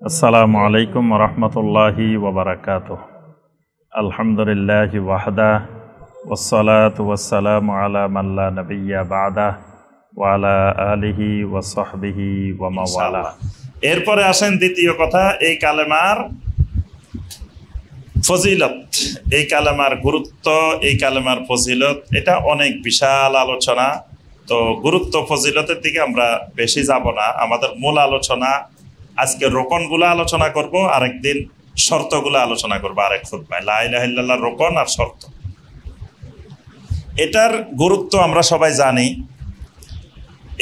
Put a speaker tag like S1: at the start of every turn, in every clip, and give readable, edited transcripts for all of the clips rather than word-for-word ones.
S1: আসসালামু আলাইকুম রহমতুল্লাহি ওবরাকাতুহ। আলহামদুলিল্লাহি ওয়াহদা ওয়াসসালাতু ওয়াসসালামু আলা মান লা নাবিয়্যা বা'দা ওয়া আলা আলিহি ওয়া সাহবিহি ওয়া মাওয়ালা।
S2: এরপরে আসেন দ্বিতীয় কথা, এই কালেমার ফজিলত, এই কালেমার গুরুত্ব, এই কালেমার ফজিলত, এটা অনেক বিশাল আলোচনা। তো গুরুত্ব ফজিলতের দিকে আমরা বেশি যাব না। আমাদের মূল আলোচনা আজকে রোকনগুলো আলোচনা করব, আরেকদিন শর্তগুলো আলোচনা করবো আরেক খুতবায়। লা ইলাহা ইল্লাল্লাহর রোকন আর শর্ত, এটার গুরুত্ব আমরা সবাই জানি।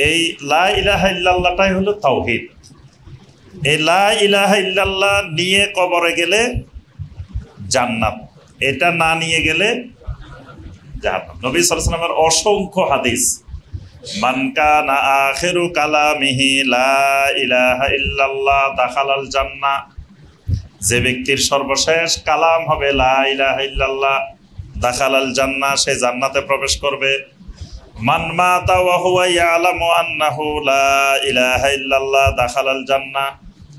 S2: এই লা ইলাহা ইল্লাল্লাহটাই হলো তাওহীদ। এই লা ইলাহা ইল্লাল্লাহ নিয়ে কবরে গেলে জান্নাত, এটা না নিয়ে গেলে জাহান্নাম। নবী সাল্লাল্লাহু আলাইহি ওয়াসাল্লামের অসংখ্য হাদিস, মান কানা আখিরু কালামিহি লা ইলাহা ইল্লাল্লাহ দাখালাল জান্নাহ, যে ব্যক্তির সর্বশেষ কালাম হবে লা ইলাহা ইল্লাল্লাহ দাখালাল জান্নাহ, সে জান্নাতে প্রবেশ করবে। মান মাতা ওয়া হুয়া ইয়ালামু আন্নাহু লা ইলাহা ইল্লাল্লাহ দাখালাল জান্নাহ,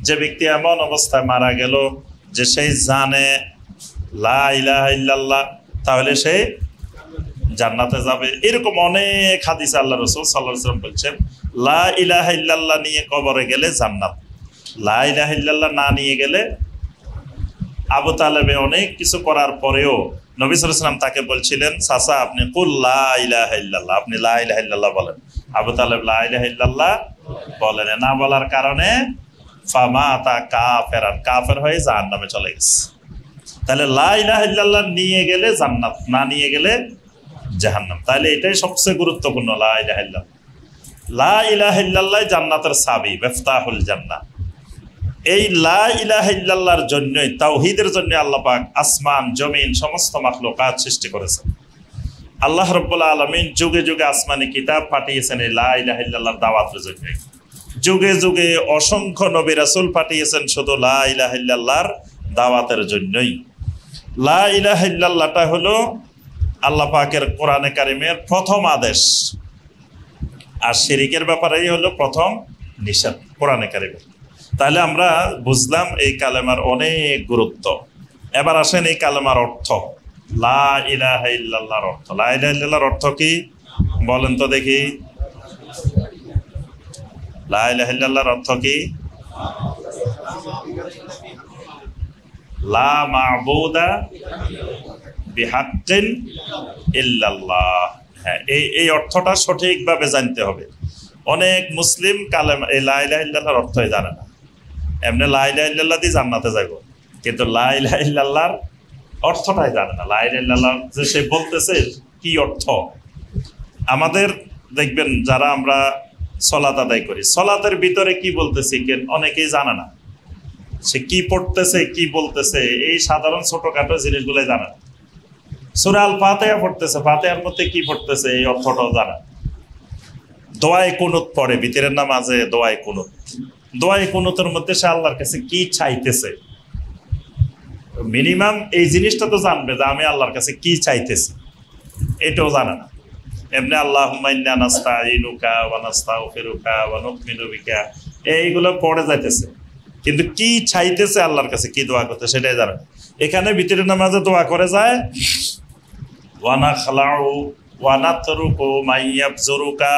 S2: যে ব্যক্তি এমন অবস্থায় মারা গেল যে সেই জানে লা ইলাহা ইল্লাল্লাহ, তাহলে সে জান্নাতে যাবে। এরকম অনেক হাদিস আল্লাহ রাসূল সাল্লাল্লাহু আলাইহি ওয়াসাল্লাম বলছেন লা ইলাহা ইল্লাল্লাহ নিয়ে কবরে গেলে জান্নাত, লা ইলাহা ইল্লাল্লাহ না নিয়ে গেলে। আবু তালেবে অনেক কিছু করার পরেও নবী সাল্লাল্লাহু আলাইহি ওয়াসাল্লাম তাকে বলছিলেন, চাচা আপনি কুল লা ইলাহা ইল্লাল্লাহ, আপনি লা ইলাহা ইল্লাল্লাহ বলেন। আবু তালেব লা ইলাহা ইল্লাল্লাহ বলেন না, বলার কারণে ফামাতা কাফেরান, কাফের হয়ে জাহান্নামে চলে গেছে। তাহলে লা ইলাহা ইল্লাল্লাহ নিয়ে গেলে জান্নাত, না নিয়ে গেলে জাহান্নাম। তাহলে এটাই সবচেয়ে গুরুত্বপূর্ণ, লা ইলাহা ইল্লাল্লাহ। লা ইলাহা ইল্লাল্লাহ জান্নাতের চাবি, মিফতাহুল জান্নাহ। এই লা ইলাহা ইল্লাল্লাহর জন্যই, তাওহীদের জন্য আল্লাহ পাক আসমান জমিন সমস্ত মাখলুকাত সৃষ্টি করেছেন। আল্লাহ রাব্বুল আলামিন যুগে যুগে আসমানি কিতাব পাঠিয়েছেন এই লা ইলাহা ইল্লাল্লাহর দাওয়াতের জন্য। যুগে যুগে অসংখ্য নবী রাসূল পাঠিয়েছেন শুধু লা ইলাহা ইল্লাল্লাহর দাওয়াতের জন্যই। লা ইলাহা ইল্লাল্লাহটা হলো আল্লাহ পাকের কোরআনে কারিমের প্রথম আদেশ, আর শিরিকের ব্যাপারেই হলো প্রথম নিষেধ কোরআনে কারিমের। তাহলে আমরা বুঝলাম এই কালেমার অনেক গুরুত্ব। এবার আসেন এই কালেমার অর্থ, লা ইলাহা ইল্লাল্লাহর অর্থ। লা ইলাহা ইল্লাল্লাহর অর্থ কি বলেন তো দেখি? লা ইলাহা ইল্লাল্লাহর অর্থ কি? লা মা'বুদা বিহাক্কিন ইল্লাল্লাহ। হ্যাঁ, এই অর্থটা সঠিকভাবে জানতে হবে। অনেক মুসলিম কালেমা এই লা ইলাহা ইল্লাল্লাহর অর্থই জানে না। এমনি লা ইলাহা ইল্লাল্লাহ দিয়ে জান্নাতে যাব, কিন্তু লা ইলাহা ইল্লাল্লাহর অর্থটাই জানে না। লা ইলাহা ইল্লাল্লাহ যে সে বলতেছে কি অর্থ। আমাদের দেখবেন যারা আমরা সলাত আদায় করি, সলাতের ভিতরে কি বলতেছি অনেকেই জানে না। সে কি পড়তেছে কি বলতেছে এই সাধারণ ছোটখাটো জিনিসগুলাই জানে না। সূরা আল ফাতিহা পড়তেছে, ফাতিহার মধ্যে কি পড়তেছে এই অর্থটাও জানে। দোয়ায়ে কুনুত পড়ে ভিতরের নামাজে, দোয়ায়ে কুনুত, দোয়ায়ে কুনুতের মধ্যে সে আল্লাহর কাছে কি চাইতেছে, মিনিমাম এই জিনিসটা তো জানবে যে আমি আল্লাহর কাছে কি চাইতেছি, এটাও জানে না। এমনি আল্লাহুম্মা ইন্না নাস্তাঈনুকা ওয়া নাস্তাগফিরুকা ওয়া নু'মিনু বিকা এইগুলো পড়ে যাইতেছে, কিন্তু কি চাইতেছে আল্লাহর কাছে, কি দোয়া করতে সেটাই জানে না। এখানে ভিতরের নামাজে দোয়া করে যায় ওয়া নাখলাউ ওয়া নাতরুকু মাইয়াবজুরুকা,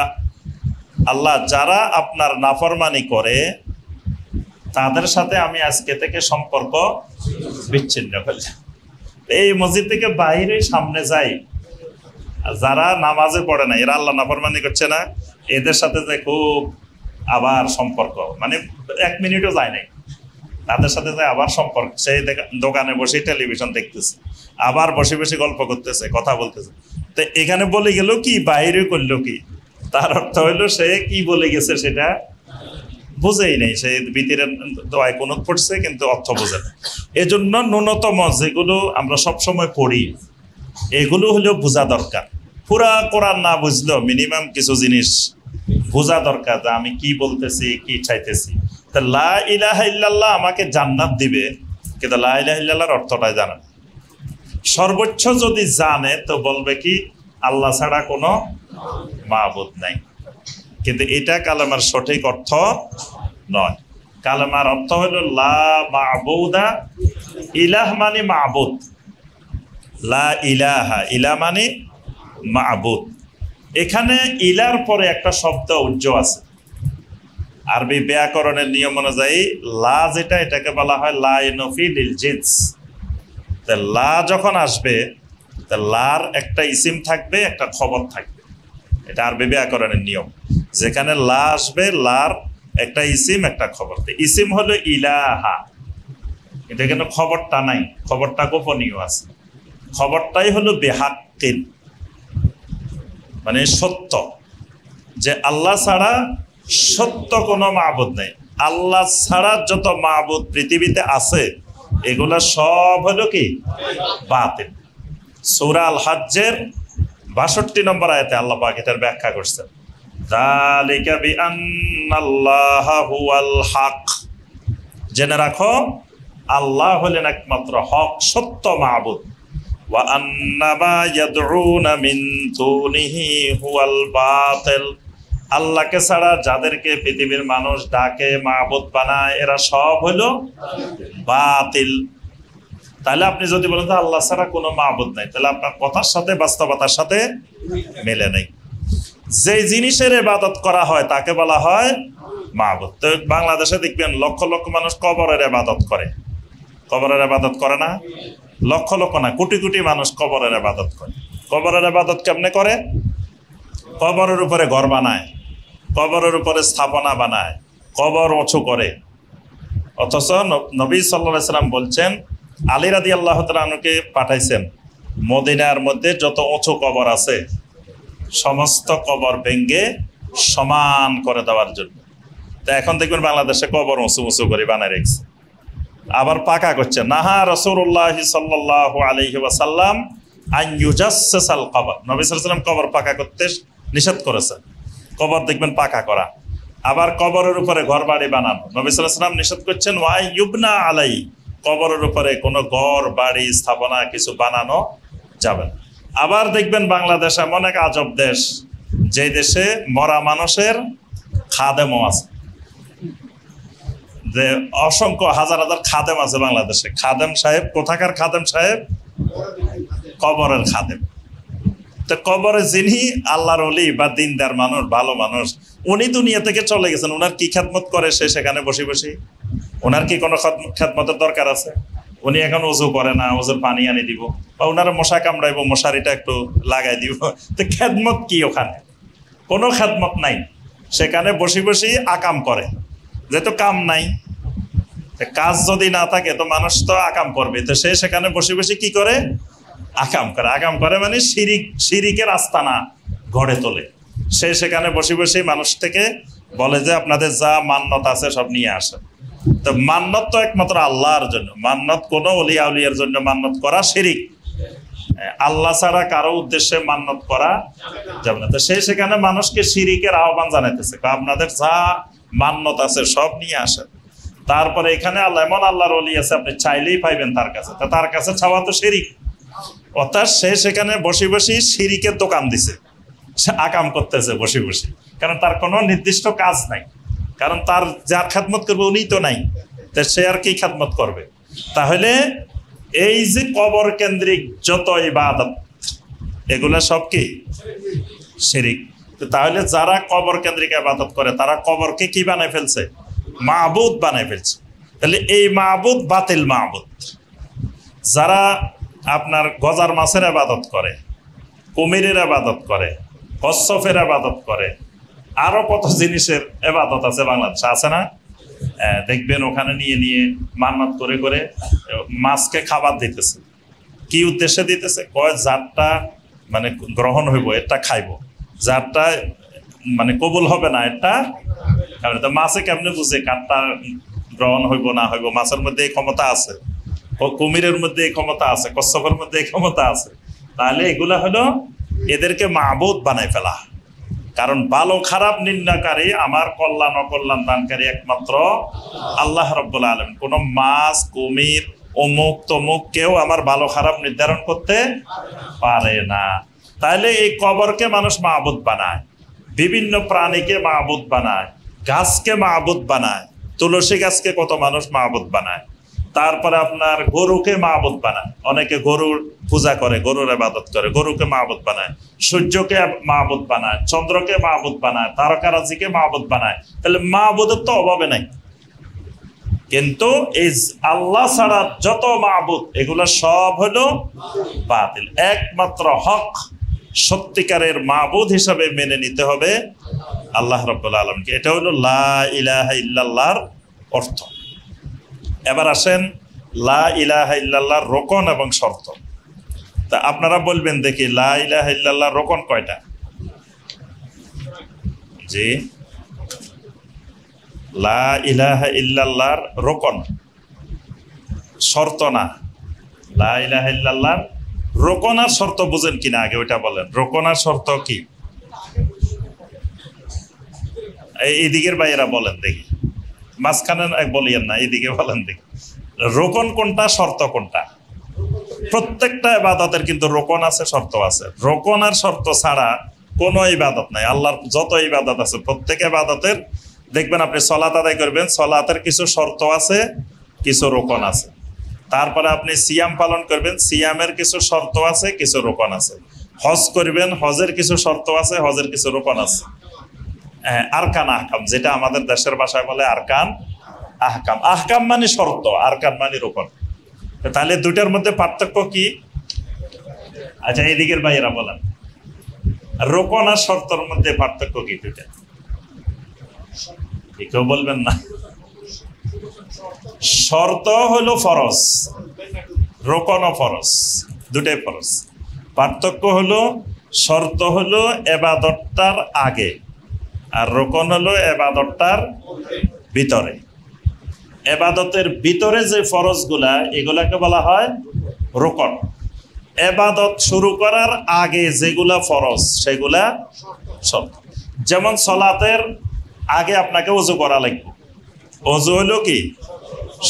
S2: আল্লাহ যারা আপনার নাফরমানি করে তাদের সাথে আমি আজকে থেকে সম্পর্ক বিচ্ছিন্ন করলাম। এই মসজিদ থেকে বাইরে সামনে যাই, যারা নামাজে পড়ে না, এরা আল্লাহ নাফরমানি করছে না, এদের সাথে যে খুব আবার সম্পর্ক, মানে 1 মিনিটও যায় নাই, তাদের সাথে যে আবার সম্পর্ক। সেই দোকানে বসে টেলিভিশন দেখতেছে, আবার বসে বসে গল্প করতেছে, কথা বলতেছে। তো এখানে বলে গেল কি, বাইরে করলো কি, তার অর্থ হইলো সে কি বলে গেছে সেটা বুঝেই নেই। সে ভিতরে দোয়ায় কুনুত পড়ছে কিন্তু অর্থ বোঝে না। এজন্য ন্যূনতম যেগুলো আমরা সবসময় পড়ি এগুলো হলেও বোঝা দরকার। পুরা কোরআন না বুঝলেও মিনিমাম কিছু জিনিস বোঝা দরকার, যে আমি কি বলতেছি কি চাইতেছি। তা লা ইলাহা ইল্লাল্লাহ আমাকে জান্নাত দিবে, কিন্তু লা ইলাহা ইল্লাল্লাহর অর্থটাই জানে না। সর্বোচ্চ যদি জানে তো বলবে কি আল্লাহ ছাড়া কোনো মাবুদ নাই, কিন্তু এটা কালেমার সঠিক অর্থ নয়। কালেমার অর্থ হলো লা মা'বুদা, ইলাহ মানে মা'বুদ, লা ইলাহা, ইলা মানে মা'বুদ। এখানে ইলার পরে একটা শব্দ উজ্জ আছে। আরবি ব্যাকরণের নিয়ম অনুযায়ী লা যেটা, এটাকে বলা হয় লা ইনফি লিল জিন্স। তা লা যখন আসবে, তা লার একটা ইসিম থাকবে, একটা খবর থাকবে। এটা আরবি ব্যাকরণের নিয়ম। যেখানে লা আসবে, লার একটা ইসিম, একটা খবর। ইসিম হলো ইলাহা, কিন্তু এখানে খবরটা নাই, খবরটা গোপনীয় আছে। খবরটাই হলো বিহাক্কিন, মানে সত্য, যে আল্লাহ ছাড়া সত্য কোনো মাবুদ নেই। আল্লাহ ছাড়া যত মাবুদ পৃথিবীতে আছে, এগুলা সব হলো কি? বাতিল। সূরা আল হজ্জের ৬২ নম্বর আয়াতে আল্লাহ পাক এটার ব্যাখ্যা করছেন, যালিকা বিআন্নাল্লাহা হুয়াল হক। জেনে রাখো, আল্লাহ হলেন একমাত্র হক, সত্য মাবুদ। ওয়া আন্না মা ইয়াদউনা মিন দুনিহি হুয়াল বাতিল। আল্লাহকে ছাড়া যাদেরকে পৃথিবীর মানুষ ডাকে, মাবুদ বানায়, এরা সব হলো বাতিল। তাহলে আপনি যদি বলেন যে আল্লাহ ছাড়া কোনো মাবুদ নাই, তাহলে আপনার কথার সাথে বাস্তবতার সাথে মেলে নেই। যে জিনিসের ইবাদত করা হয় তাকে বলা হয় মাবুদ। তো বাংলাদেশে দেখবেন লক্ষ লক্ষ মানুষ কবরের ইবাদত করে। কবরের ইবাদত করে না? লক্ষ লক্ষ না, কোটি কোটি মানুষ কবরের ইবাদত করে। কবরের ইবাদত কেমনে করে? কবরের উপরে ঘর বানায়, কবরের উপরে স্থাপনা বানায়, কবর উঁচু করে। অথচ নবী সাল্লাল্লাহু আলাইহি সাল্লাম বলছেন, আলী রাদিয়াল্লাহু তাআলা আনহুকে পাঠাইছেন মদিনার মধ্যে যত উঁচু কবর আছে সমস্ত কবর ভেঙ্গে সমান করে দেওয়ার জন্য। তা এখন দেখবেন বাংলাদেশে কবর উঁচু উঁচু করে বানায় রেখেছে, আবার পাকা করছে। নাহা রাসূলুল্লাহ সাল্লাল্লাহু আলাইহি ওয়াসাল্লাম আন ইউজাসসাসাল কবর। নবী সাল্লাল্লাহু আলাইহি ওয়াসাল্লাম কবর পাকা করতে নিষেধ করেছেন, কবর দেখবেন পাকা করা। আবার কবরের উপরে ঘর বাড়ি বানানো নবী সাল্লাল্লাহু আলাইহি ওয়াসাল্লাম নিষেধ করছেন, ওয়া ইউবনা আলাই। কবরের উপরে কোনো ঘর বাড়ি স্থাপনা কিছু বানানো যাবে না। আবার দেখবেন বাংলাদেশ এমন এক আজব দেশ, যে দেশে মরা মানুষের খাদেমও আছে, যে অসংখ্য হাজার হাজার খাদেম আছে বাংলাদেশে। খাদেম সাহেব কোথাকার খাদেম সাহেব? কবরের খাদেম। তো কবরে যিনি আল্লাহর ওলি বা দিনদার মানুষ, ভালো মানুষ, উনি দুনিয়া থেকে চলে গেছেন, ওনার কি খেদমত করে সে সেখানে বসে বসে? ওনার কি কোনো খেদমতের দরকার আছে? উনি এখন ওযু করে না, ওযুর পানি আনি দিব, বা ওনার মশা কামড়াইবো, মশারিটা একটু লাগাই দিব। তো খেদমত কি ওখানে? কোনো খেদমত নাই। সেখানে বসে বসে আকাম করে, যেহেতু কাম নাই, কাজ যদি না থাকে তো মানুষ তো আকাম করবে। তো সে সেখানে বসে বসে কি করে? আকাম করে। আকাম করে মানে শিরিকের আস্তানা গড়ে তোলে। সে সেখানে বসে বসে মানুষ থেকে বলে যে আপনাদের যা মান্যত আছে সব নিয়ে আসে। তো মান্যত তো একমাত্র আল্লাহর জন্য, মান্যত কোনো ওলিয়া উলিয়ার জন্য মান্যত করা শিরিক। আল্লাহ ছাড়া কারো উদ্দেশ্যে মান্যত করা যাবে না। তো সে সেখানে মানুষকে শিরিকের আহ্বান জানাইতেছে, আপনাদের যা মান্যত আছে সব নিয়ে আসেন। তারপরে এখানে আল্লাহ এমন আল্লাহর ওলি আছে, আপনি চাইলেই পাইবেন তার কাছে। তো তার কাছে চাওয়া তো শিরিক। অর্থাৎ সে সেখানে বসে বসে শিরিকের দোকান দিছে, সে আকাম করতেছে বসে বসে, কারণ তার কোনো নির্দিষ্ট কাজ নাই। কারণ তার যার খেদমত করবে উনি তো নাই, তো সে আর কি খেদমত করবে? তাহলে এই যে কবর কেন্দ্রিক যত ইবাদত, এগুলা সব কি শিরিক। তাহলে যারা কবর কেন্দ্রিক ইবাদত করে তারা কবরকে কি বানায় ফেলছে? মাবুদ বানায় ফেলছে। তাহলে এই মাবুদ বাতিল মাবুদ। যারা আপনার গজার মাছের ইবাদত করে, কুমিরের ইবাদত করে, কচ্ছপের ইবাদত করে, আরো কত জিনিসের ইবাদত আছে বাংলাদেশে, আছে না? দেখবেন ওখানে নিয়ে নিয়ে মান্নত করে করে মাছকে খাবার দিতেছে। কি উদ্দেশ্যে দিতেছে? কয় যারটা মানে গ্রহণ হইব এটা খাইব, যারটা মানে কবুল হবে না এটা। মাছে কেমনে বুঝে কারটা গ্রহণ হইব না হইব? মাছের মধ্যে এই ক্ষমতা আছে, কুমিরের মধ্যে এই ক্ষমতা আছে, কচ্ছপের মধ্যে এই ক্ষমতা আছে। তাহলে এগুলা হলো এদেরকে মাবুদ বানাই ফেলা। কারণ ভালো খারাপ নির্ণয়কারী, আমার কল্যাণ অকল্যাণ দানকারী একমাত্র আল্লাহ রাব্বুল আলামিন। কোন মাছ, কুমির, অমুক তমুক কেউ আমার ভালো খারাপ নির্ধারণ করতে পারে না। তাহলে এই কবরকে মানুষ মাবুদ বানায়, বিভিন্ন প্রাণীকে মাবুদ বানায়, গাছকে মাবুদ বানায়। তুলসী গাছকে কত মানুষ মাবুদ বানায়, তারপরে আপনার গরুকে মাবুদ বানায়, অনেকে গরুর পূজা করে, গরুর ইবাদত করে, গরুকে মাবুদ বানায়, সূর্যকে মাবুদ বানায়, চন্দ্রকে মাবুদ বানায়, তারকারাজিকে মাবুদ বানায়। তাহলে মাবুদের তো অভাবে নাই। কিন্তু এই আল্লাহ ছাড়া যত মাবুদ এগুলো সব হলো বাতিল। একমাত্র হক সত্যিকারের মাবুদ হিসাবে মেনে নিতে হবে আল্লাহ রাব্বুল আলামিনকে। এটা হলো লা ইলাহা ইল্লাল্লাহর অর্থ। এবার আসেন লা ইলাহা ইল্লাল্লাহর রোকন এবং শর্ত। তা আপনারা বলবেন দেখি লা ইলাহা ইল্লাল্লাহর রোকন কয়টা? জি, লা ইলাহা ইল্লাল্লাহর রোকন, শর্ত না। লা ইলাহা ইল্লাল্লাহর রোকন আর শর্ত বুঝেন কিনা আগে ওইটা বলেন। রোকন আর শর্ত কি? এই দিকের বাইরা বলেন দেখি, মাঝখানে বলিয়েন না, এইদিকে বলেন দেখি। রোকন কোনটা, শর্ত কোনটা? প্রত্যেকটা ইবাদতের কিন্তু রোকন আছে, শর্ত আছে। রোকন আর শর্ত ছাড়া কোনো ইবাদত নাই। আল্লাহর যত ইবাদত আছে প্রত্যেক ইবাদতের দেখবেন, আপনি সলাত আদায় করবেন, সলাতের কিছু শর্ত আছে, কিছু রোকন আছে। তারপরে আপনি সিয়াম পালন করবেন, সিয়ামের কিছু শর্ত আছে, কিছু রোকন আছে। হজ করবেন, হজের কিছু শর্ত আছে, হজের কিছু রোকন আছে। আরকান আহকাম, যেটা আমাদের দেশের ভাষায় বলে আরকান আহকাম। আহকাম মানে শর্ত, আরকান মানে রোকন। তাহলে দুটার মধ্যে পার্থক্য কি? আচ্ছা, এদিকের ভাইয়েরা বলেন, রোকন আর শর্তর মধ্যে পার্থক্য কি? দুটা কেউ বলবেন না? শর্ত হলো ফরজ, রোকন ও ফরজ, দুটাই ফরজ। পার্থক্য হলো শর্ত হলো ইবাদতটার আগে, আর রোকন হলো ইবাদতটার ভিতরে। ইবাদতের ভিতরে যে ফরজগুলা, এগুলাকে বলা হয় রোকন। ইবাদত শুরু করার আগে যেগুলা ফরজ সেগুলা শর্ত। যেমন সলাতের আগে আপনাকে ওযু করা লাগবে, ওযু হলো কি?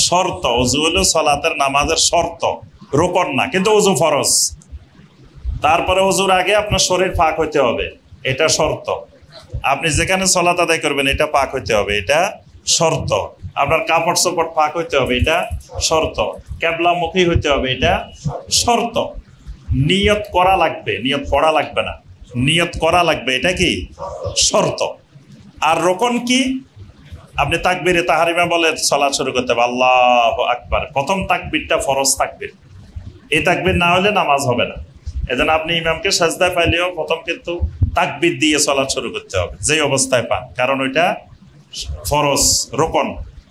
S2: শর্ত। ওযু হলো সলাতের নামাজের শর্ত, রোকন না, কিন্তু ওযু ফরজ। তারপরে ওযুর আগে আপনার শরীর পাক হইতে হবে, এটা শর্ত। আপনি যেখানে সলাত আদায় করবেন এটা পাক হইতে হবে, এটা শর্ত। আপনার কাপড় চোপড় পাক হইতে হবে, এটা শর্ত। কেবলামুখী হইতে হবে, এটা শর্ত। নিয়ত করা লাগবে, নিয়ত পড়া লাগবে না, নিয়ত করা লাগবে, এটা কি? শর্ত। আর রোকন কি? আপনি তাকবীরে তাহরিমা বলেন, সালাত শুরু করতে হবে আল্লাহু আকবার, প্রথম তাকবীরটা ফরজ তাকবীর। এই তাকবীর না হলে নামাজ হবে না। এজন্য আপনি ইমামকে সাজদায় পাইলেও প্রথম কিন্তু তাকবীর দিয়ে সালাত শুরু করতে হবে, যেই অবস্থায় পান, কারণ ওইটা ফরজ, রোকন।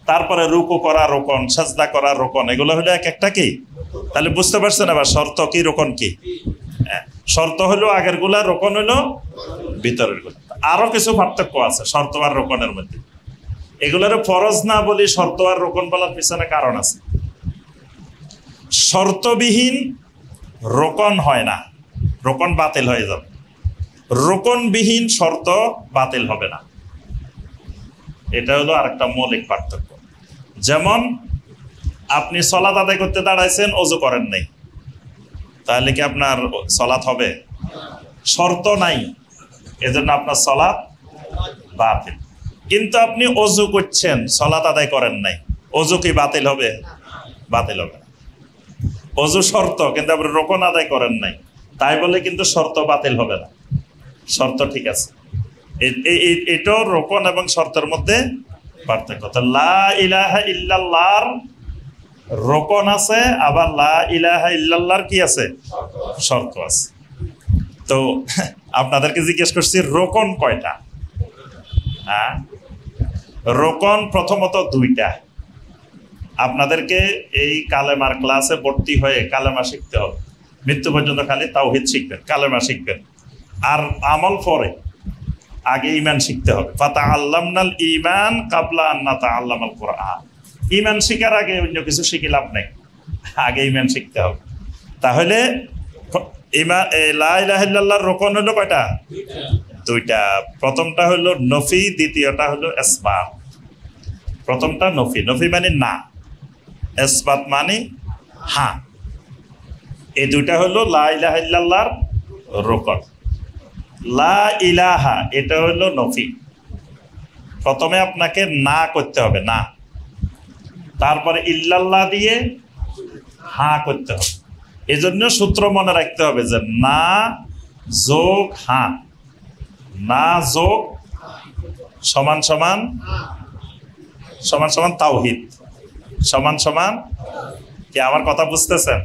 S2: তারপরে রুকু করা রোকন, সাজদা করা রোকন, এগুলো হলো এক একটা কি? তাহলে বুঝতে পারছেন আবার শর্ত কি, রোকন কি? শর্ত হলো আগের গুলা, রোকন হলো ভিতরের গুলা। আরো কিছু পার্থক্য আছে শর্ত আর রোকনের মধ্যে। এগুলোর ফরজ না বলি শর্ত আর রোকন বলার পিছনে কারণ আছে। শর্তবিহীন রোকন হয় না, রোকন বাতিল হয়ে যাবে। রোকনবিহীন শর্ত বাতিল হবে না। এটা হলো আরেকটা মৌলিক পার্থক্য। যেমন আপনি সলাত আদায় করতে দাঁড়াইছেন, ওযু করেন নাই, তাহলে কি আপনার সলাত হবে? শর্ত নাই, এজন্য আপনার সলাত বাতিল। কিন্তু আপনি ওযু করছেন, সলাত আদায় করেন নাই, ওযু কি বাতিল হবে? বাতিল হবে না। ওযু শর্ত, কিন্তু আপনি রোকন আদায় করেন নাই, তাই বলে কিন্তু শর্ত বাতিল হবে না, শর্ত ঠিক আছে। এটাও রোকন এবং শর্তের মধ্যে পার্থক্য। তো লা ইলাহা ইল্লাল্লাহর রোকন আছে, আবার লা ইলাহা ইল্লাল্লাহর কি আছে? শর্ত আছে। তো আপনাদেরকে জিজ্ঞেস করছি রোকন কয়টা? হ্যাঁ, রোকন প্রথমত দুইটা। আপনাদেরকে এই কালেমার ক্লাসে ভর্তি হয়ে কালেমা শিখতে হবে, মৃত্যু পর্যন্ত খালি তাওহীদ শিখবেন, কালেমা শিখবেন। আর আমল পরে, আগে ঈমান শিখতে হবে। ফাতাআল্লামনাল ঈমান কাবলা আন নাতাআল্লামাল কুরআন। ঈমান শিখার আগে অন্য কিছু শিখে লাভ নেই, আগে ঈমান শিখতে হবে। তাহলে ঈমান, লা ইলাহা ইল্লাল্লাহর রোকন হলো কয়টা? দুইটা। প্রথমটা হলো নফি, দ্বিতীয়টা হলো ইসবাত। প্রথমটা নফি, নফি মানে না, ইসবাত মানে হ্যাঁ। এই দুইটা হলো লা ইলাহা ইল্লাল্লাহর রোকন। লা ইলাহা এটা হলো নফি, প্রথমে আপনাকে না করতে হবে, না। তারপরে ইল্লাল্লাহ দিয়ে হা করতে হবে। এজন্য সূত্র মনে রাখতে হবে যে না যোগ হা, না যোগ সমান সমান সমান সমান তাওহীদ, সমান সমান কি? আমার কথা বুঝতেছেন?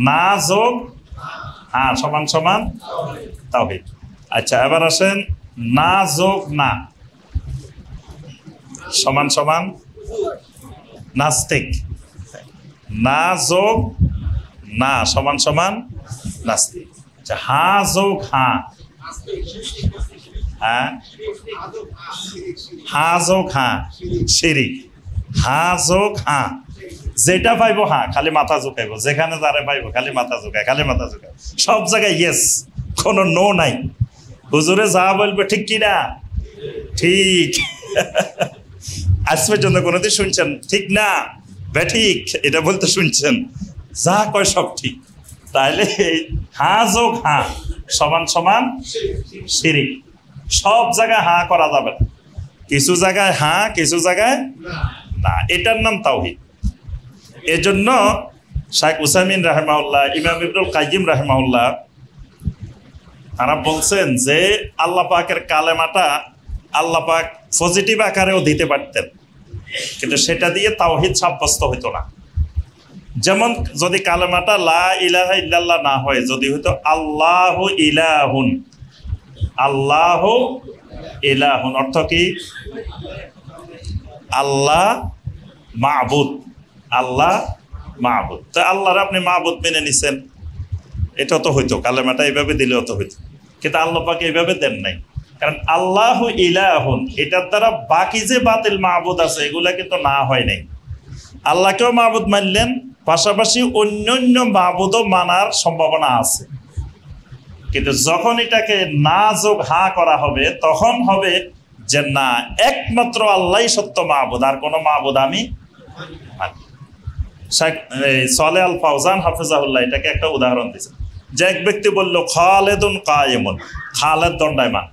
S2: না যোগ হা সমান সমান তাওহীদ। আচ্ছা, এবার আসেন না যোগ না সমান সমান নাস্তিক। না যোগ না সমান সমান নাস্তিক। আচ্ছা, হা যোগ হা, হ্যাঁ, হা যোগ হা শিরিক। হা যোগ হা যেটা পাইবো হা খালি মাথা ঝুঁকাইব, যেখানে যারে পাইবো খালি মাথা ঝুঁকায়, খালি মাথা ঝুঁকায়, সব জায়গায় ইয়েস, কোনো নো নাই। হুজুরে যা বলবে ঠিক কি না? ঠিক। আজ পর্যন্ত কোনোদিন শুনছেন ঠিক না ব্যাঠিক এটা বলতে শুনছেন? যা কয় সব ঠিক। তাহলে হা যোগ হা সমান সমান শিরিক। সব জায়গায় হা করা যাবে না, কিছু জায়গায় হা কিছু জায়গায় না, এটার নাম তাওহীদ। এজন্য শাইখ উসাইমিন রাহিমাহুল্লাহ, ইমাম ইবনুল কাইয়িম রাহিমাহুল্লাহ তারা বলছেন যে আল্লাহ পাকের কালেমাটা আল্লাহ পাক পজিটিভ আকারেও দিতে পারতেন, কিন্তু সেটা দিয়ে তাওহীদ সাব্যস্ত হইতো না। যেমন যদি কালেমাটা লা ইলাহা ইল্লাল্লাহ না হয়, যদি হইতো আল্লাহু ইলাহুন, আল্লাহু ইলাহুন অর্থ কি? আল্লাহ মাবুদ, আল্লাহ মাবুদ। তো আল্লাহর আপনি মাবুদ মেনে নিছেন, এটা তো হইতো, কালেমাটা এইভাবে দিলেও তো হইতো, কিন্তু আল্লাহ পাক এইভাবে দেন নাই। কারণ আল্লাহু ইলাহুন এটার দ্বারা বাকি যে বাতিল মাবুদ আছে এগুলা কিন্তু না হয় নাই। আল্লাহকেও মাবুদ মানলেন, পাশাপাশি অন্যান্য মাবুদও মানার সম্ভাবনা আছে, কিন্তু যখন এটাকে না যোগ হা করা হবে তখন হবে যে না, একমাত্র আল্লাহই সত্য মাবুদ, আর কোনো মাবুদ আমি মানি। শেখ সালেহ আল ফাওজান হাফিজাহুল্লাহ এটাকে একটা উদাহরণ দিয়েছেন, যে এক ব্যক্তি বলল খালেদুন কায়েমুন, খালেদ দণ্ডায়মান,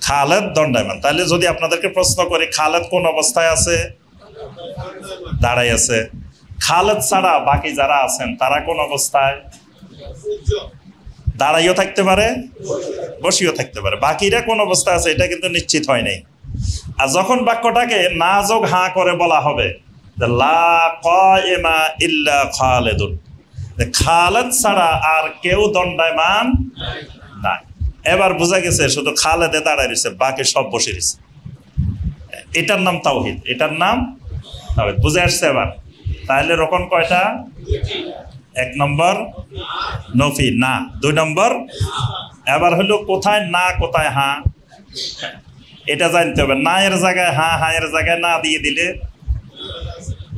S2: খালেদ দণ্ডায়মান। তাহলে যদি আপনাদেরকে প্রশ্ন করি খালেদ কোন অবস্থায় আছে? দাঁড়াই আছে। খালেদ ছাড়া বাকি যারা আছেন তারা কোন অবস্থায়? দাঁড়াইও থাকতে পারে, বসিও থাকতে পারে। বাকিরা কোন অবস্থা আছে এটা কিন্তু নিশ্চিত হয় নাই। আর যখন বাক্যটাকে না যোগ হা করে বলা হবে লা কায়েমা ইল্লা খালেদুন, খালেদ ছাড়া আর কেউ দণ্ডায়মান নাই, এবার বোঝা গেছে শুধু খালেদে দাঁড়ায় রয়েছে, বাকি সব বসে রয়েছে। এটার নাম তাওহীদ, এটার নাম তাওহীদ। বুঝে আসছে এবার? তাহলে রকম কয়টা? 1 নম্বর নফি না, 2 নম্বর। এবার হলো কোথায় না কোথায় হা এটা জানতে হবে। না এর জায়গায় হা, হা এর জায়গায় না দিয়ে দিলে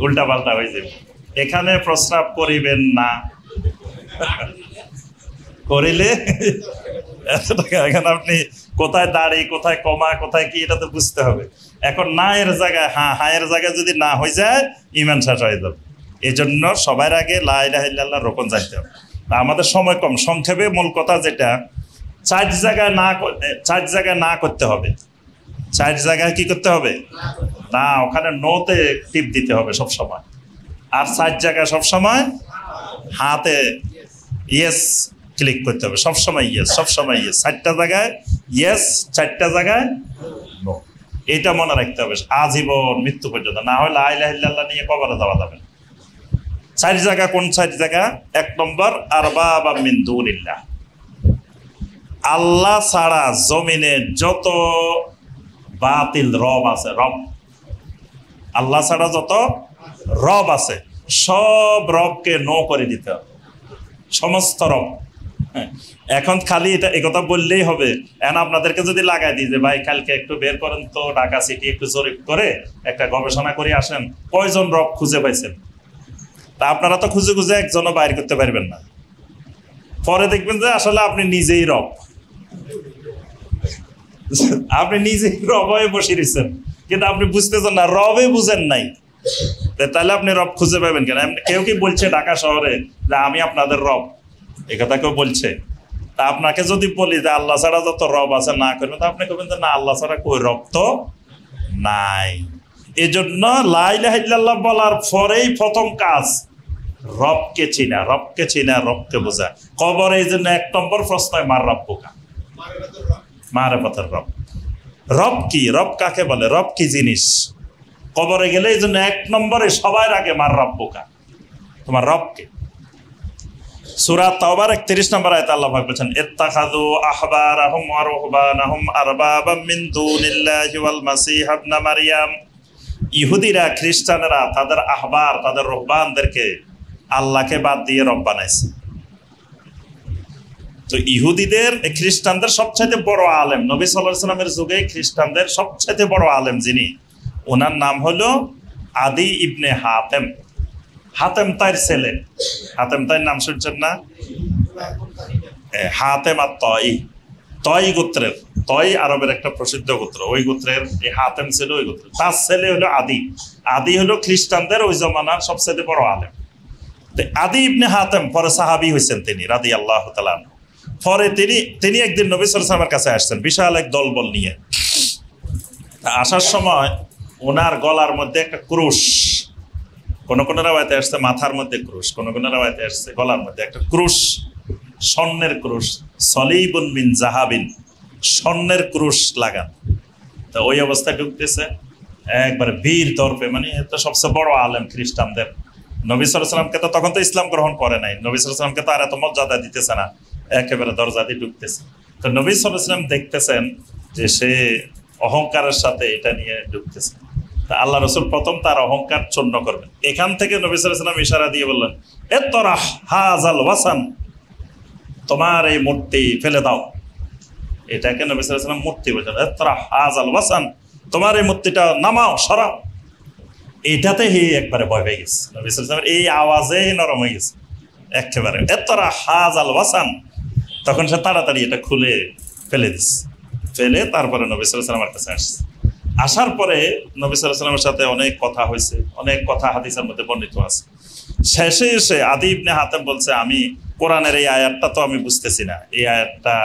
S2: উল্টা পাল্টা হয়ে যাবে। এখানে প্রস্রাব করিবেন না করিলে এখন আপনি কোথায় দাঁড়ি, কোথায় কমা, কোথায় কি এটা তো বুঝতে হবে। এখন না এর জায়গায় হা, হা এর জায়গায় যদি না হয়ে যায় ঈমান শেষ হয়ে যাবে। এই জন্য সবার আগে লা ইলাহা ইল্লাল্লাহ রোকন জানতে হবে। আমাদের সময় কম, সংক্ষেপে মূল কথা যেটা, 4 জায়গায় না, 4 জায়গায় না করতে হবে। 4 জায়গায় কি করতে হবে? না, ওখানে নোতে টিপ দিতে হবে সব সময়। আর 4 জায়গায় সব সময় হাতে ইয়েস ক্লিক করতে হবে, সব সময় ইয়েস, সব সময় ইয়েস। 4টা জায়গায় ইয়েস, 4টা জায়গায় নো। এটা মনে রাখতে হবে আজীবন, মৃত্যু পর্যন্ত। না হয় লা ইলাহা ইল্লাল্লাহ নিয়ে কবরে যাওয়া যাবে না। 4 জায়গা কোন 4 জায়গা? 1 নম্বর আরবাবা মিন দুনিল্লাহ, আল্লাহ ছাড়া জমিনে যত বাতিল রব আছে, রব, আল্লাহ ছাড়া যত রব আছে সব রবকে নো করে দিতে হবে, সমস্ত রব। এখন খালি এটা একথা বললেই হবে। এখন আপনাদেরকে যদি লাগাই দিই যে ভাই কালকে একটু বের করেন তো ঢাকা সিটি, একটু জরিপ করে একটা গবেষণা করে আসেন, কয়জন রব খুঁজে পাইছেন? তা আপনারা তো খুঁজে খুঁজে একজনও বাইর করতে পারবেন না। পরে দেখবেন যে আসলে আপনি নিজেই রব, আপনি নিজেই রব হয়ে বসে রয়েছেন, কিন্তু আপনি বুঝতেছেন না, রবে বুঝেন নাই। তাহলে আপনি রব খুঁজে পাবেন কেন? কেউ কি বলছে ঢাকা শহরে যে আমি আপনাদের রব? এ কথা কেউ বলছে? তা আপনাকে যদি বলি যে আল্লাহ ছাড়া যত রব আছে না করবেন, তা আপনি করবেন যে না, আল্লাহ ছাড়া কই রব তো নাই। এজন্য লা ইলাহা ইল্লাল্লাহ বলার পরেই প্রথম কাজ রবকে চিনা, রবকে চিনা, রবকে বোঝা। কবরে এই জন্য 1 নম্বর প্রশ্ন মার রব্বুকা, মারিফাতুর রব। রব কি, রব কাকে বলে, রব কি জিনিস? কবরে গেলে এই জন্য 1 নম্বরে সবার আগে মার রব্বুকা, তোমার রবকে। সূরা তাওবার 31 নম্বর আয়াতে আল্লাহ পাক বলেছেন, ইত্তাখাযু আহবারাহুম ওয়া রুহবানাহুম আরবাবাম মিন দুনিল্লাহি ওয়াল মাসীহ ইবনে মারইয়াম। ইহুদিরা, খ্রিস্টানেরা তাদের আহবার, তাদের রুহবানদেরকে আল্লাহকে বাদ দিয়ে রব বানাইছে। তো ইহুদিদের, খ্রিস্টানদের সবচাইতে বড় আলেম, নবী সাল্লাল্লাহু আলাইহি ওয়াসাল্লামের যুগে খ্রিস্টানদের সবচাইতে বড় আলেম যিনি, ওনার নাম হলো আদি ইবনে হাতেম। হাতেম তাইর ছেলে। হাতেম তাইর নাম শুনছেন না? হাতেম আর তয়, তয় গোত্রের, তয় আরবের একটা প্রসিদ্ধ গোত্র, ওই গোত্রের এই হাতেম ছিল ওই গোত্র। তার ছেলে হলো আদি। আদি হলো খ্রিস্টানদের ওই জমানার সবচেয়ে বড় আলেম। আদি ইবনে হাতেম পরে সাহাবী হয়েছেন তিনি, রাদিয়াল্লাহু তাআলা। পরে তিনি একদিন নবী সাল্লাল্লাহু আলাইহি ওয়াসাল্লামের কাছে আসছেন বিশাল এক দলবল নিয়ে। আসার সময় ওনার গলার মধ্যে একটা ক্রুশ, কোন কোন রাওয়ায়াতে আসছে মাথার মধ্যে ক্রুশ, কোন কোন রাওয়ায়াতে আসছে গলার মধ্যে একটা ক্রুশ, স্বর্ণের ক্রুশ, সলিবুন মিন জাহাবিন, স্বর্ণের ক্রুশ লাগান। তো ওই অবস্থায় ঢুকতেছে একবারে বীর দর্পে, মানে এটা সবচেয়ে বড় আলেম খ্রিস্টানদের। নবী সাল্লাল্লাহু আলাইহি ওয়াসাল্লামকে তো তখন তো ইসলাম গ্রহণ করে নাই, নবী সাল্লাল্লাহু আলাইহি ওয়াসাল্লামকে তো আর এত মর্যাদা দিতেছে না, একেবারে দরজা দিয়ে ঢুকতেছে। তো নবী সাল্লাল্লাহু আলাইহি ওয়াসাল্লাম দেখতেছেন যে সে অহংকারের সাথে এটা নিয়ে ঢুকতেছে। তা আল্লাহ রাসূল প্রথম তার অহংকার চূর্ণ করবেন। এখান থেকে নবী সাল্লাল্লাহু আলাইহি ওয়াসাল্লাম ইশারা দিয়ে বললেন, ইতরাহ হাযাল ওয়াসান, তোমার এই মূর্তি ফেলে দাও। এটাকে নবী সাল্লাল্লাহু আলাইহি ওয়াসাল্লাম মূর্তি বলেছেন, ইতরাহ হাযাল ওয়াসান, তোমার এই মূর্তিটা নামাও, সরাও। এটাতে হে একবারে ভয় পেয়ে গেছে, নবী সাল্লাল্লাহু আলাইহি ওয়াসাল্লামের এই আওয়াজে নরম হয়ে গেছে একেবারে, ইতরাহ হাযাল ওয়াসান। তখন সে তাড়াতাড়ি এটা খুলে ফেলে দিচ্ছে, ফেলে তারপরে নবী সাল্লাল্লাহু আলাইহি ওয়াসাল্লামের কাছে আসছে। আসার পরে নবী সাল্লাল্লাহু আলাইহি ওয়াসাল্লামের সাথে অনেক কথা হয়েছে, অনেক কথা হাদিসের মধ্যে বর্ণিত আছে। শেষে এসে আদি ইবনে হাতেম বলছে, আমি কোরআনের এই আয়াতটা তো আমি বুঝতেছি না, এই আয়াতটা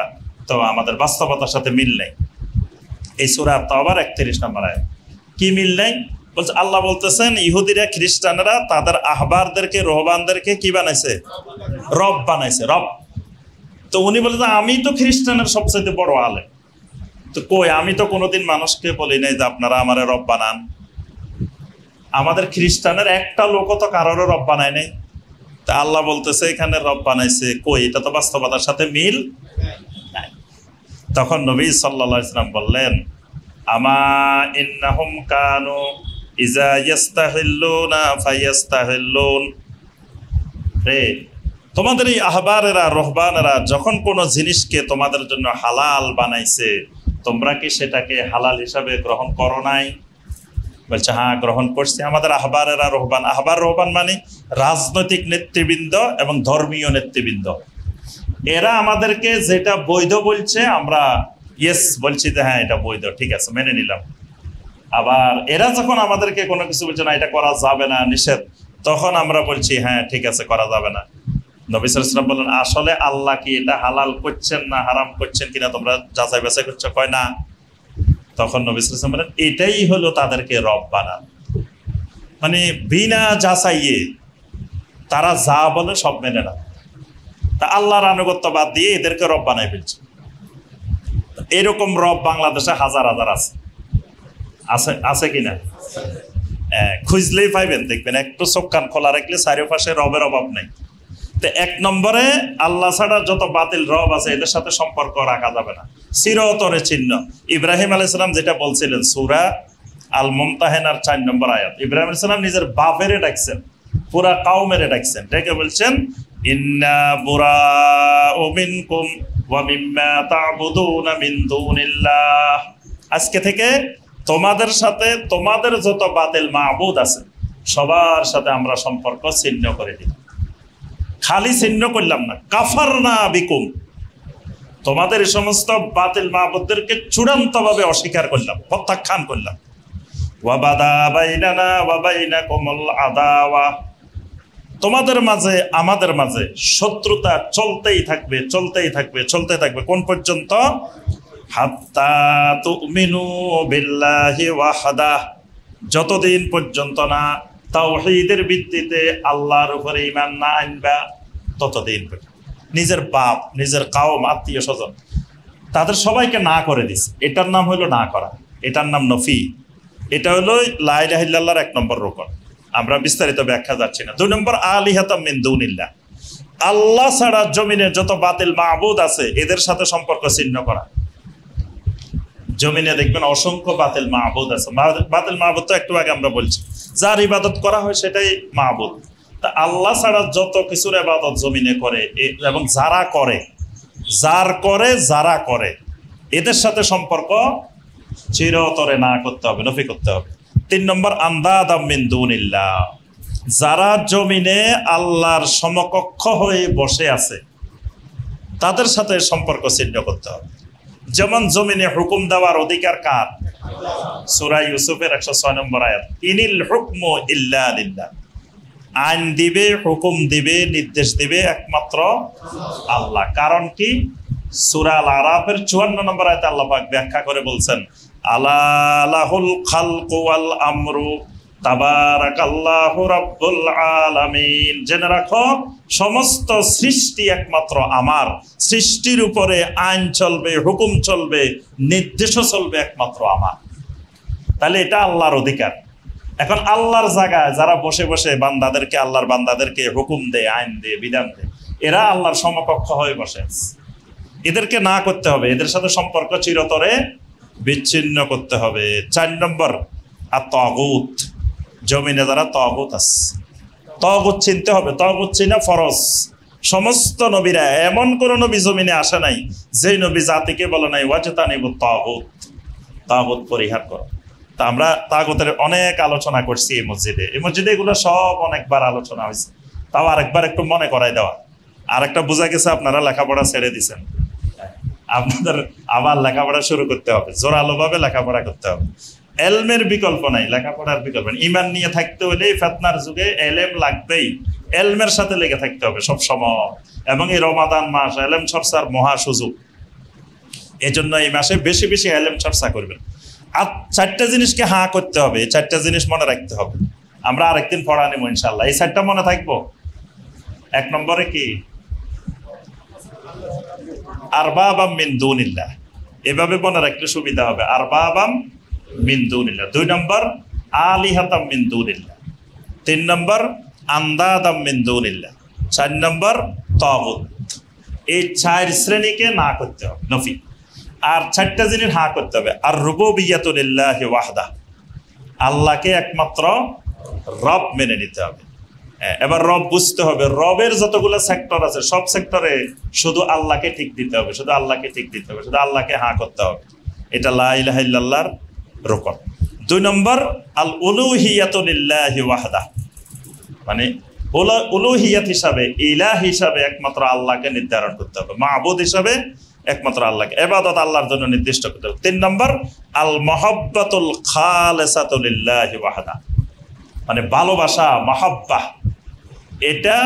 S2: তো আমাদের বাস্তবতার সাথে মিল নেই। এই সূরা তাওবার 31 নম্বর আয়াত, কি মিল নেই? বলছে আল্লাহ বলতেছেন ইহুদিরা, খ্রিস্টানরা তাদের আহবারদেরকে, রহবানদেরকে কি বানাইছে? রব বানাইছে, রব। তো উনি বলছেন আমি তো খ্রিস্টানের সবচেয়ে বড় আলেম, তো কই, আমি তো কোনোদিন মানুষকে বলি নাই যে আপনারা আমারে রব বানান। আমাদের খ্রিস্টানের একটা লোকও তো কারোর রব বানায় নাই। তা আল্লাহ বলতেছে এখানে রব বানাইছে, কই, এটা তো বাস্তবতার সাথে মিল নাই। তখন নবী সাল্লাল্লাহু আলাইহি ওয়াসাল্লাম বললেন, আমা ইন্নাহুম কানু ইজা ইয়াস্তাহিল্লুনা ফায়াস্তাহিল্লুন, রে তোমাদের এই আহবারেরা, রহবানেরা যখন কোনো জিনিসকে তোমাদের জন্য হালাল বানাইছে, তোমরা কি সেটাকে হালাল হিসাবে গ্রহণ করো নাই? বলছে হ্যাঁ গ্রহণ করছি। আমাদের আহবারেরা, রহবান, আহবার রহবান মানে রাজনৈতিক নেতৃবৃন্দ এবং ধর্মীয় নেতৃবৃন্দ, এরা আমাদেরকে যেটা বৈধ বলছে আমরা ইয়েস বলছি যে হ্যাঁ এটা বৈধ, ঠিক আছে মেনে নিলাম। আবার এরা যখন আমাদেরকে কোনো কিছু বলছে না এটা করা যাবে না, নিষেধ, তখন আমরা বলছি হ্যাঁ ঠিক আছে করা যাবে না। নবী সাল্লাল্লাহু আলাইহি ওয়াসাল্লাম বললেন, আসলে আল্লাহ কি এটা হালাল করছেন না হারাম করছেন কিনা তোমরা যাচাই বাছাই করছো? কয় না। তখন নবী সাল্লাল্লাহু আলাইহি ওয়াসাল্লাম বলেন, এটাই হলো তাদেরকে রব বানান। মানে বিনা যাচাইয়ে তারা যা বলে সব মেনে না, তা আল্লাহর আনুগত্য বাদ দিয়ে এদেরকে রব বানাই ফেলছে। এরকম রব বাংলাদেশে হাজার হাজার আছে, আছে আছে কিনা? খুঁজলেই পাইবেন, দেখবেন একটু চোখ কান খোলা রাখলে চারিপাশে রবের অভাব নেই। তো 1 নম্বরে আল্লাহ ছাড়া যত বাতিল রব আছে এদের সাথে সম্পর্ক রাখা যাবে না, চিরতরে চিহ্ন। ইব্রাহিম আলাইহিস সালাম যেটা বলছিলেন সূরা আল মুমতাহিনার 4 নম্বর আয়াত, ইব্রাহিম আলাইহিস সালাম নিজের বাপেরে ডাকছেন, পুরা কওমেরে ডাকছেন, ডেকে বলছেন ইন্না বুরাউ মিনকুম ওয়া মিম্মা তা'বুদুনা মিন দুনিল্লাহ, আজকে থেকে তোমাদের সাথে তোমাদের যত বাতিল মাবুদ আছে সবার সাথে আমরা সম্পর্ক ছিন্ন করে দিলাম। খালি ছিন্ন করলাম না, কাফারনা বিকুম, তোমাদের এই সমস্ত বাতিল মাবুদদেরকে চূড়ান্তভাবে অস্বীকার করলাম, প্রত্যাখ্যান করলাম। ওয়া বাদা বাইনানা ওয়া বাইনাকুমুল আদাওয়া, তোমাদের মাঝে আমাদের মাঝে শত্রুতা চলতেই থাকবে, চলতেই থাকবে, চলতে থাকবে। কোন পর্যন্ত? হাত্তা তুমিনু বিল্লাহি ওয়াহদা, যতদিন পর্যন্ত না তাওহীদের ভিত্তিতে আল্লাহর উপরে ঈমান না আনবা ততদিন পর্যন্ত। নিজের বাপ, নিজের কাওম, আত্মীয় স্বজন তাদের সবাইকে না করে দিছে, এটার নাম হলো না করা, এটার নাম নফি। এটা হলো লা ইলাহা ইল্লাল্লাহর 1 নম্বর রুকন। আমরা বিস্তারিত ব্যাখ্যা যাচ্ছি না। 2 নম্বর আলিহাতাম মিন দুনিল্লাহ, আল্লাহ ছাড়া জমিনে যত বাতিল মাবুদ আছে এদের সাথে সম্পর্ক ছিন্ন করা। জমিনে দেখবেন অসংখ্য বাতিল মাবুদ আছে। বাতিল মাবুদ তো একটু আগে আমরা বলছি, যার ইবাদত করা হয় সেটাই মাবুদ। তা আল্লাহ ছাড়া যত কিছুর ইবাদত জমিনে করে এবং যারা করে যারা করে এদের সাথে সম্পর্ক চিরতরে না করতে হবে, নফি করতে হবে। 3 নম্বর আন্দাদাম মিন দুনিল্লাহ, যারা জমিনে আল্লাহর সমকক্ষ হয়ে বসে আছে তাদের সাথে সম্পর্ক ছিন্ন করতে হবে। যেমন জমিনে হুকুম দেওয়ার অধিকার কার? সূরা ইউসুফের 106 নম্বর আয়াত, ইনিল হুকমু ইল্লা লিল্লাহ, আইন দিবে, হুকুম দিবে, নির্দেশ দিবে একমাত্র আল্লাহ। কারণ কি? সূরা আল আরাফের 54 নম্বর আয়াতে আল্লাহ পাক ব্যাখ্যা করে বলছেন, আলা লাহুল খালকু ওয়াল আমরু তাবারাকাল্লাহু রাব্বুল আলামিন। জেনে রাখো সমস্ত সৃষ্টি একমাত্র আমার, সৃষ্টির উপরে আইন চলবে, হুকুম চলবে, নির্দেশও চলবে একমাত্র আমার। তাহলে এটা আল্লাহর অধিকার। এখন আল্লাহর জায়গায় যারা বসে বসে বান্দাদেরকে, আল্লাহর বান্দাদেরকে হুকুম দেয়, আইন দেয়, বিধান দেয়, এরা আল্লাহর সমকক্ষ হয়ে বসে আছে। এদেরকে না করতে হবে, এদের সাথে সম্পর্ক চিরতরে বিচ্ছিন্ন করতে হবে। 4 নম্বর আত-তাগুত, জমিনে যারা তাগুত আছে, তাগুত চিনতে হবে। তাগুত চিনা ফরজ। সমস্ত নবীরা, এমন কোন নবী জমিনে আসে নাই যে নবী জাতিকে বলে নাই ওয়াজতানিবুত তাগুত, তাগুত পরিহার করো। তা আমরা তাগুতের অনেক আলোচনা করছি এই মসজিদে এগুলো সব অনেকবার আলোচনা হয়েছে। তাও আরেকবার একটু মনে করাই দেওয়া। আরেকটা বোঝা গেছে আপনারা লেখাপড়া ছেড়ে দিচ্ছেন, আপনাদের আবার লেখাপড়া শুরু করতে হবে, জোরালো ভাবে লেখাপড়া করতে হবে। এলমের বিকল্প নাই, লেখাপড়ার বিকল্প নাই। ঈমান নিয়ে থাকতে হলে ফিতনার যুগে এলেম লাগবেই, এলমের সাথে লেগে থাকতে হবে সব সময়। এবং এই রমাদান মাস এলেম চর্চার মহা সুযোগ, এজন্য এই মাসে বেশি বেশি এলেম চর্চা করবেন। আর 4টা জিনিসকে হাঁ করতে হবে, এই 4টা জিনিস মনে রাখতে হবে। আমরা আরেকদিন পড়া নেব ইনশাল্লাহ। এই 4টা মনে থাকবো। 1 নম্বরে কি? আরবাবাম মিন দুনিল্লাহ, এভাবে মনে রাখলে সুবিধা হবে। আরবাবাম মিন দুনিল্লাহ। 2 নম্বর আলিহাতাম মিন দুনিল্লাহ। 3 নম্বর আন্দাদাম মিন দুনিল্লাহ। 4 নম্বর তাগুত। এই 4 শ্রেণীকে না করতে হবে, নফি। আর 4টা জিনিস হাঁ করতে হবে। আর রুবুবিয়্যাতু লিল্লাহি ওয়াহদা, আল্লাহকে একমাত্র রব মেনে নিতে হবে। এবার রব বুঝতে হবে, রবের যতগুলো সেক্টর আছে সব সেক্টরে শুধু আল্লাহকে ঠিক দিতে হবে, শুধু আল্লাহকে ঠিক দিতে হবে, শুধু আল্লাহকে হাঁ করতে হবে। এটা লা ইলাহা ইল্লাল্লাহর রুকন। 2 নম্বর আল উলুহিয়াতু লিল্লাহি ওয়াহদা, মানে উলুহিয়াত হিসাবে, ইলাহ হিসাবে একমাত্র আল্লাহকে নির্ধারণ করতে হবে, মাবুদ হিসাবে একমাত্র আল্লাহকে, ইবাদত আল্লাহর জন্য নির্দিষ্ট করতে হবে। 3 নম্বর আল মুহাব্বাতুল খালিসাতু লিল্লাহি ওয়াহদা, মানে ভালোবাসা, মাহাব্বা, এটা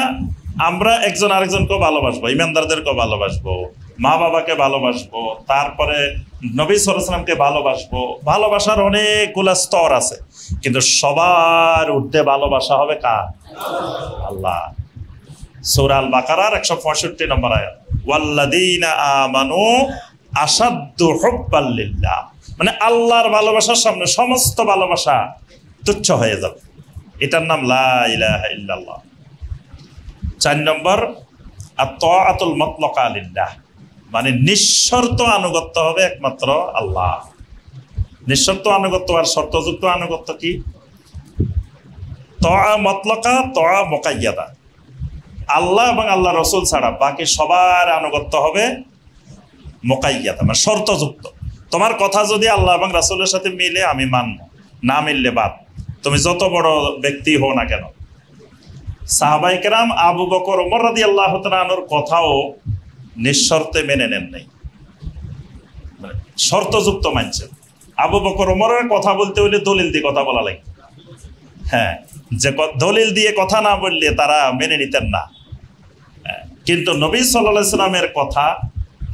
S2: আমরা একজন আরেকজনকে ভালোবাসবো, ইমানদারদেরকে ভালোবাসবো, মা বাবাকে ভালোবাসবো, তারপরে নবী সাল্লাল্লাহু আলাইহি ওয়াসাল্লামকে ভালোবাসবো। ভালোবাসার অনেকগুলা স্তর আছে, কিন্তু সবার ঊর্ধ্বে ভালোবাসা হবে কার? আল্লাহ। সূরা আল বাকারার 165 নম্বর আয়াত, ওয়াল্লাযীনা আমানু আশাদ্দু হুব্বাল লিল্লাহ, মানে আল্লাহর ভালোবাসার সামনে সমস্ত ভালোবাসা তুচ্ছ হয়ে যাবে। এটার নাম লা ইলাহা ইল্লাল্লাহ। 4 নম্বর আত-তাআতুল মুতলাকা লিল্লাহ, মানে নিঃশর্ত আনুগত্য হবে একমাত্র আল্লাহ। নিঃশর্ত আনুগত্য আর শর্তযুক্ত আনুগত্য কি? তাআ মুতলাকা, তাআ মুকাইয়াদা। আল্লাহ এবং আল্লাহ রাসূল ছাড়া বাকি সবার আনুগত্য হবে মুকাইয়াদা, মানে শর্তযুক্ত। তোমার কথা যদি আল্লাহ এবং রাসূলের সাথে মিলে আমি মানব, না মিললে বাদ। তুমি যত বড় ব্যক্তি হও না কেন। সাহাবায়ে কেরাম আবু বকর, ওমর রাদিয়াল্লাহু তাআলা আনহুর কথাও নিঃশর্তে মেনে নেন নাই, মানে শর্তযুক্ত মানছেন। আবু বকর ওমরের কথা বলতে হলে দলিল দিয়ে কথা বলা লাগে। হ্যাঁ, যে দলিল দিয়ে কথা না বললে তারা মেনে নিতেন না। কিন্তু নবী সাল্লাল্লাহু আলাইহি ওয়াসাল্লামের কথা,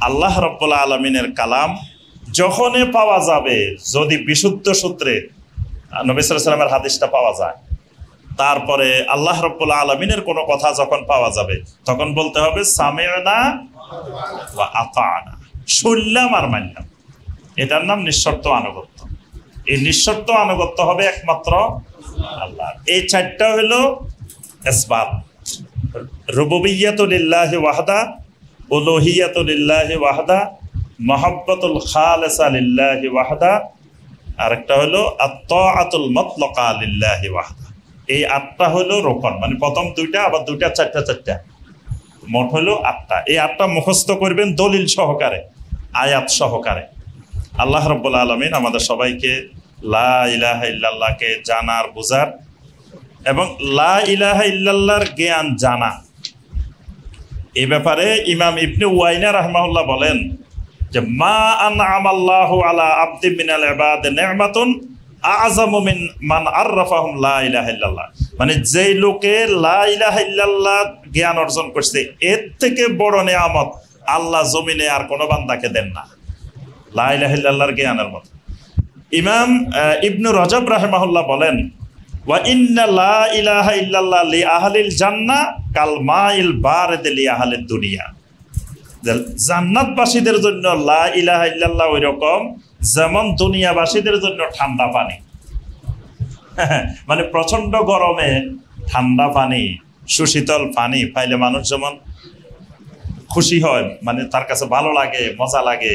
S2: আল্লাহ রাব্বুল আলামিনের কালাম যখনই পাওয়া যাবে, যদি বিশুদ্ধ সূত্রে নবী সাল্লাল্লাহু আলাইহি ওয়াসাল্লামের হাদিসটা পাওয়া যায়। তারপরে আল্লাহ রাব্বুল আলামিনের কোনো কথা যখন পাওয়া যাবে তখন বলতে হবে সামি'না ওয়া আতা'না, শুনলাম আর মানলাম। এটার নাম নিঃশর্ত আনুগত্য। এই নিঃশর্ত আনুগত্য হবে একমাত্র আল্লাহ। এই চারটা হলো ইসবাত। রুবুবিয়্যাতু লিল্লাহি ওয়াহদা, উলুহিয়্যাতু লিল্লাহি ওয়াহদা, মুহাব্বাতুল খালিসা লিল্লাহি ওয়াহদা, আরেকটা হলো আত-তাআতুল মুতলাকা লিল্লাহি ওয়াহদা। এই 8টা হলো রোকন, মানে প্রথম 2টা আবার 2টা 4টা, মোট হলো 8টা। এই 8টা মুখস্থ করবেন দলিল সহকারে, আয়াত সহকারে। আল্লাহ রাব্বুল আলামিন আমাদের সবাইকে লা ইলাহা ইল্লাল্লাহকে জানার, বুঝার এবং লা ইলাহা ইল্লাল্লাহর জ্ঞান জানা। এই ব্যাপারে ইমাম ইবনে উয়াইনা রাহমাহুল্লাহ বলেন যে মা আনআমাল্লাহু আলা আবদিন মিনাল ইবাদ নি'মাতুন আ'যামু মিন মান আররাফাহুম লা ইলাহা ইল্লাল্লাহ। মানে যেই লোকে লা ইলাহা ইল্লাল্লাহ জ্ঞান অর্জন করছে, এর থেকে বড় নিয়ামত আল্লাহ জমিনে আর কোনো বান্দাকে দেন না, লা ইলাহা ইল্লাল্লাহর জ্ঞানের মতো। ইমাম ইবনে রজব রাহিমাহুল্লাহ বলেন ওয়া ইন্না লা ইলাহা ইল্লাল্লাহ লি আহলিল জান্নাহ কাল মাইল বারিদ লি আহলিদ দুনিয়া। জান্নাতবাসীদের জন্য লা ইলাহা ইল্লাল্লাহ ওই রকম যেমন দুনিয়াবাসীদের জন্য ঠান্ডা পানি। মানে প্রচন্ড গরমে ঠান্ডা পানি, সুশীতল পানি পাইলে মানুষ যেমন খুশি হয়, মানে তার কাছে ভালো লাগে, মজা লাগে,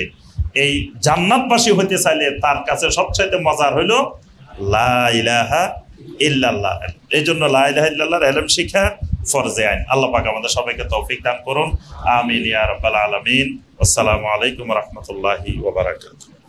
S2: এই জান্নাতবাসী হইতে চাইলে তার কাছে সবচাইতে মজার হইল লা ইলাহা ইল্লাল্লাহ। এই জন্য লা ইলাহা ইল্লাল্লাহর ইলম শিক্ষা ফরজে আইন। আল্লাহ পাক আমাদের সবাইকে তৌফিক দান করুন, আমিন ইয়া রাব্বাল আলামিন। আসসালামু আলাইকুম ওয়া রাহমাতুল্লাহি ওয়া বারাকাতুহু।